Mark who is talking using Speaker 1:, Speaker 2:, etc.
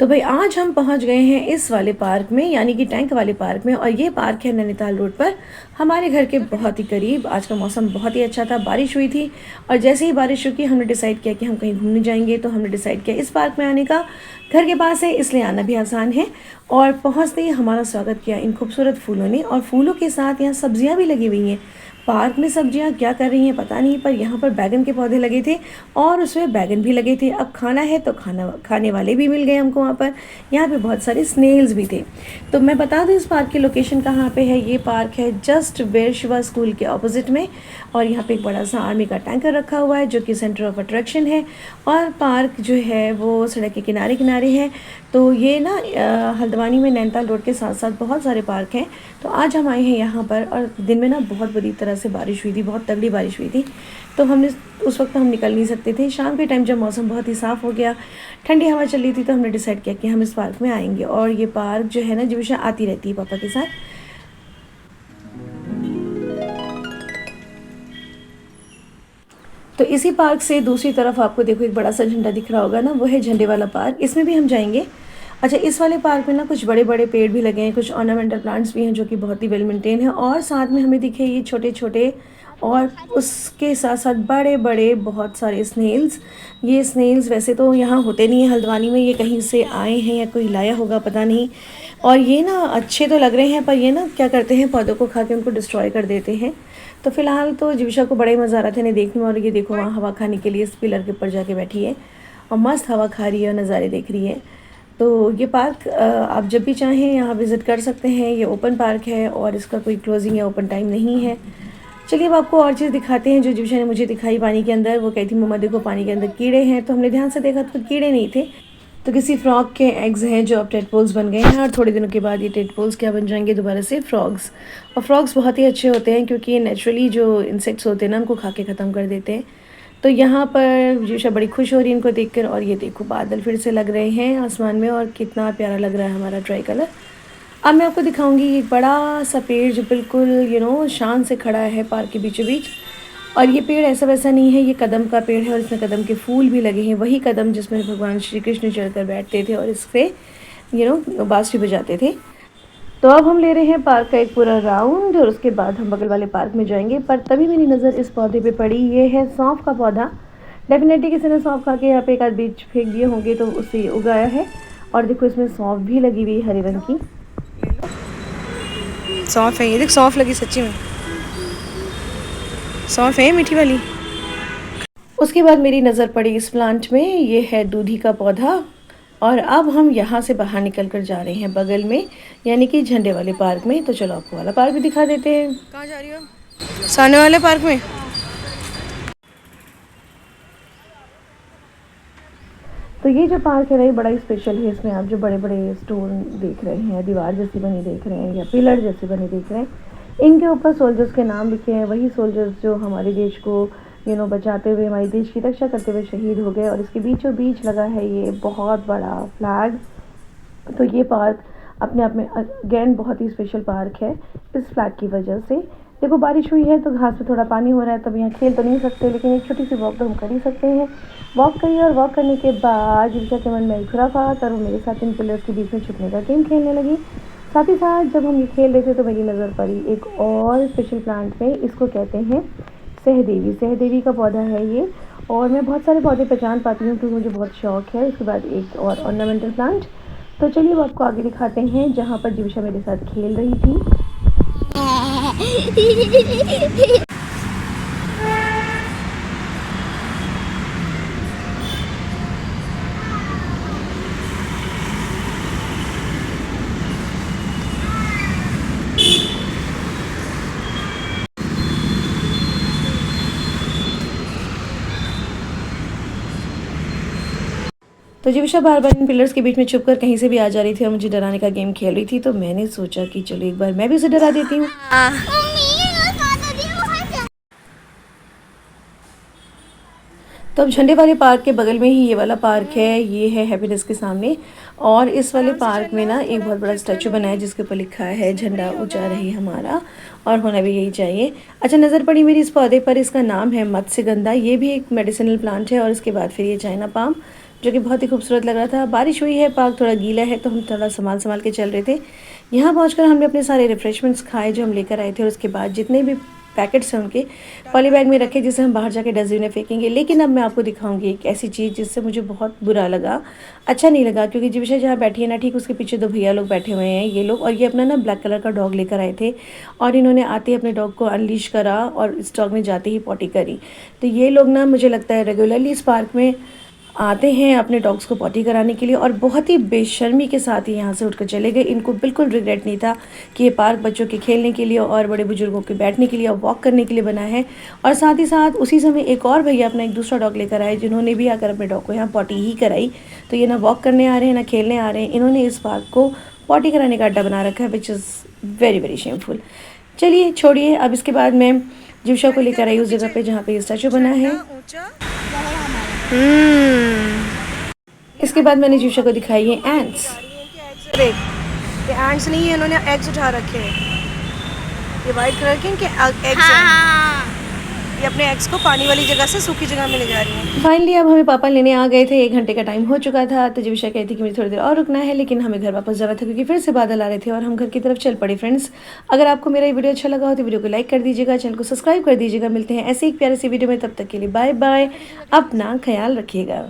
Speaker 1: तो भाई आज हम पहुंच गए हैं इस वाले पार्क में, यानी कि टैंक वाले पार्क में। और ये पार्क है नैनीताल रोड पर, हमारे घर के बहुत ही करीब। आज का मौसम बहुत ही अच्छा था, बारिश हुई थी और जैसे ही बारिश रुकी हमने डिसाइड किया कि हम कहीं घूमने जाएंगे। तो हमने डिसाइड किया इस पार्क में आने का, घर के पास है इसलिए आना भी आसान है। और पहुँचते ही हमारा स्वागत किया इन खूबसूरत फूलों ने, और फूलों के साथ यहाँ सब्जियाँ भी लगी हुई हैं। पार्क में सब्जियां क्या कर रही हैं पता नहीं, पर यहाँ पर बैगन के पौधे लगे थे और उसमें बैगन भी लगे थे। अब खाना है तो खाने वाले भी मिल गए हमको वहाँ पर। यहाँ पे बहुत सारे स्नेल्स भी थे। तो मैं बता दूँ इस पार्क की लोकेशन कहाँ पे है। ये पार्क है जस्ट वीर शिवा स्कूल के ऑपोजिट में, और यहाँ पे एक बड़ा सा आर्मी का टैंकर रखा हुआ है जो कि सेंटर ऑफ अट्रैक्शन है। और पार्क जो है वो सड़क के किनारे किनारे है। तो ये ना हल्द्वानी में नैनीताल रोड के साथ साथ बहुत सारे पार्क हैं। तो आज हम आए हैं यहाँ पर, और दिन में ना बहुत बुरी तरह से बारिश हुई थी, बहुत तगड़ी बारिश हुई थी। तो हमने उस वक्त हम निकल नहीं सकते थे। शाम के टाइम जब मौसम बहुत ही साफ़ हो गया, ठंडी हवा चल रही थी, तो हमने डिसाइड किया कि हम इस पार्क में आएंगे। और ये पार्क जो है ना, जीविशा आती रहती है पापा के साथ। तो इसी पार्क से दूसरी तरफ आपको देखो एक बड़ा सा झंडा दिख रहा होगा ना, वो है झंडे वाला पार्क, इसमें भी हम जाएंगे। अच्छा, इस वाले पार्क में ना कुछ बड़े बड़े पेड़ भी लगे हैं, कुछ ऑर्नामेंटल प्लांट्स भी हैं जो कि बहुत ही वेल मेंटेन है। और साथ में हमें दिखे ये छोटे छोटे और उसके साथ साथ बड़े बड़े बहुत सारे स्नेल्स। ये स्नेल्स वैसे तो यहाँ होते नहीं है हल्द्वानी में, ये कहीं से आए हैं या कोई लाया होगा पता नहीं। और ये ना अच्छे तो लग रहे हैं, पर ये ना क्या करते हैं, पौधों को खा के उनको डिस्ट्रॉय कर देते हैं। तो फिलहाल तो जीविशा को बड़ा ही मज़ा आ रहा था इन्हें देखने में। और ये देखो वहाँ हवा खाने के लिए इस पिलर के ऊपर जाके बैठी है और मस्त हवा खा रही है और नज़ारे देख रही है। तो ये पार्क आप जब भी चाहें यहाँ विज़िट कर सकते हैं। ये ओपन पार्क है और इसका कोई क्लोजिंग या ओपन टाइम नहीं है। चलिए अब आपको और चीज़ दिखाते हैं जो जीविशा ने मुझे दिखाई पानी के अंदर। वो कहती मम्मा देखो पानी के अंदर कीड़े हैं, तो हमने ध्यान से देखा तो कीड़े नहीं थे, तो किसी फ्रॉग के एग्स हैं जो अब टेडपोल्स बन गए हैं। और थोड़े दिनों के बाद ये टेडपोल्स क्या बन जाएंगे, दोबारा से फ्रॉग्स। और फ्रॉग्स बहुत ही अच्छे होते हैं क्योंकि ये नेचुरली जो इंसेक्ट्स होते हैं ना उनको खा के ख़त्म कर देते हैं। तो यहाँ पर जीविशा बड़ी खुश हो रही है इनको देखकर। और ये देखो बादल फिर से लग रहे हैं आसमान में, और कितना प्यारा लग रहा है हमारा ट्राई कलर। अब मैं आपको दिखाऊंगी एक बड़ा सा पेड़ जो बिल्कुल शान से खड़ा है पार्क के बीचों बीच। और ये पेड़ ऐसा वैसा नहीं है, ये कदम का पेड़ है और इसमें कदम के फूल भी लगे हैं, वही कदम जिसमें भगवान श्री कृष्ण चढ़कर बैठते थे और इससे बांसुरी बजाते थे। तो अब हम ले रहे हैं पार्क का एक पूरा राउंड, और उसके बाद हम बगल वाले पार्क में जाएंगे। पर तभी मेरी नज़र इस पौधे पे पड़ी, ये है सौंफ का पौधा। डेफिनेटली किसी ने सौंफ खा के यहाँ पे एक आध बीज फेंक दिए होंगे तो उससे उगाया है। और देखो इसमें सौंफ भी लगी हुई हरे रंग की।
Speaker 2: सौंफ है, ये देख सौंफ लगी सच्ची में, सौंफ है मीठी वाली।
Speaker 1: उसके बाद मेरी नज़र पड़ी इस प्लांट में, ये है दूधी का पौधा। और अब हम यहाँ से बाहर निकल कर जा रहे हैं बगल में, यानी कि झंडे वाले पार्क में। तो चलो आपको वाला पार्क भी दिखा देते हैं।
Speaker 2: कहाँ जा रही हो? सामने वाले पार्क में।
Speaker 1: तो ये जो पार्क है ना, ये बड़ा ही स्पेशल है। इसमें आप जो बड़े बड़े स्टोन देख रहे हैं, दीवार जैसी बनी देख रहे हैं या पिलर जैसे बने देख रहे हैं, इनके ऊपर सोल्जर्स के नाम लिखे हैं। वही सोल्जर्स जो हमारे देश को बचाते हुए, हमारे देश की रक्षा करते हुए शहीद हो गए। और इसके बीचों बीच लगा है ये बहुत बड़ा फ्लैग। तो ये पार्क अपने आप में अगेन बहुत ही स्पेशल पार्क है इस फ्लैग की वजह से। देखो बारिश हुई है तो घास पे थोड़ा पानी हो रहा है, तब यहाँ खेल तो नहीं सकते, लेकिन एक छोटी सी वॉक तो हम कर ही सकते हैं। वॉक करिए, और वॉक करने के बाद जीविशा के मन में एक खुराफात, और वो मेरे साथ इन पिलर्स के बीच में छुपने का गेम खेलने लगी। साथ ही साथ जब हम ये खेल रहे थे तो मेरी नज़र पड़ी एक और स्पेशल प्लांट में। इसको कहते हैं सहदेवी। सहदेवी का पौधा है ये, और मैं बहुत सारे पौधे पहचान पाती हूँ क्योंकि मुझे बहुत शौक है। उसके बाद एक और ऑर्नामेंटल प्लांट। तो चलिए वो आपको आगे दिखाते हैं जहाँ पर जीविशा मेरे साथ खेल रही थी। तो जीविशा बार बार इन पिलर्स के बीच में छुपकर कहीं से भी आ जा रही थी और मुझे डराने का गेम खेल रही थी। तो मैंने सोचा कि चलो एक बार मैं भी उसे डरा देती हूँ। तो अब झंडे वाले पार्क के बगल में ही ये वाला पार्क है, ये है हैप्पीनेस के सामने। और इस वाले पार्क में ना एक बहुत बड़ा स्टैचू बना है जिसके ऊपर लिखा है झंडा ऊंचा रहे हमारा, और होना भी यही चाहिए। अच्छा, नज़र पड़ी मेरी इस पौधे पर, इसका नाम है मत्स्यगंधा। ये भी एक मेडिसिनल प्लांट है। और इसके बाद फिर ये चाइना पाम, जो कि बहुत ही खूबसूरत लग रहा था। बारिश हुई है, पार्क थोड़ा गीला है, तो हम थोड़ा संभाल के चल रहे थे। यहाँ पहुँचकर हमने अपने सारे रिफ़्रेशमेंट्स खाए जो हम लेकर आए थे, और उसके बाद जितने भी पैकेट्स हैं उनके पॉली बैग में रखे, जिसे हम बाहर जाके डस्टबिन में फेंकेंगे। लेकिन अब मैं आपको दिखाऊंगी एक ऐसी चीज़ जिससे मुझे बहुत बुरा लगा, अच्छा नहीं लगा, क्योंकि जिविशा जहाँ बैठी है ना, ठीक उसके पीछे 2 भैया लोग बैठे हुए हैं, ये लोग, और ये अपना ना ब्लैक कलर का डॉग लेकर आए थे, और इन्होंने आते ही अपने डॉग को अनलीश करा और इस डॉग ने जाते ही पॉटी करी। तो ये लोग ना, मुझे लगता है रेगुलरली इस पार्क में आते हैं अपने डॉग्स को पॉटी कराने के लिए, और बहुत ही बेशर्मी के साथ ही यहाँ से उठकर चले गए। इनको बिल्कुल रिग्रेट नहीं था कि ये पार्क बच्चों के खेलने के लिए और बड़े बुजुर्गों के बैठने के लिए और वॉक करने के लिए बना है। और साथ ही साथ उसी समय एक और भैया अपना एक दूसरा डॉग लेकर आए, जिन्होंने भी आकर अपने डॉग को यहाँ पॉटी ही कराई। तो ये ना वॉक करने आ रहे हैं ना खेलने आ रहे हैं, इन्होंने इस पार्क को पॉटी कराने का अड्डा बना रखा है, which is very very shameful. चलिए छोड़िए, अब इसके बाद मैं जिविशा को लेकर आई उस जगह पे जहाँ पे स्टैचू बना है। इसके बाद मैंने जिविशा को दिखाई है एंट्स।
Speaker 2: देख, ये एंट्स नहीं है, इन्होंने एग्स उठा रखे हैं। ये वाइट कलर के इनके एग्स हैं। ये अपने एग्स को पानी वाली जगह से सूखी जगह में ले जा रही हैं।
Speaker 1: फाइनली अब हमें पापा लेने आ गए थे, 1 घंटे का टाइम हो चुका था। तो जिविशा कहती कि मुझे थोड़ी देर और रुकना है, लेकिन हमें घर वापस जाना था क्योंकि फिर से बादल आ रहे थे, और हम घर की तरफ चल पड़े। फ्रेंड्स, अगर आपको मेरा ये वीडियो अच्छा लगा हो तो वीडियो को लाइक कर दीजिएगा, चैनल को सब्सक्राइब कर दीजिएगा। मिलते हैं ऐसे एक प्यारे सी वीडियो में, तब तक के लिए बाय बाय, अपना ख्याल रखिएगा।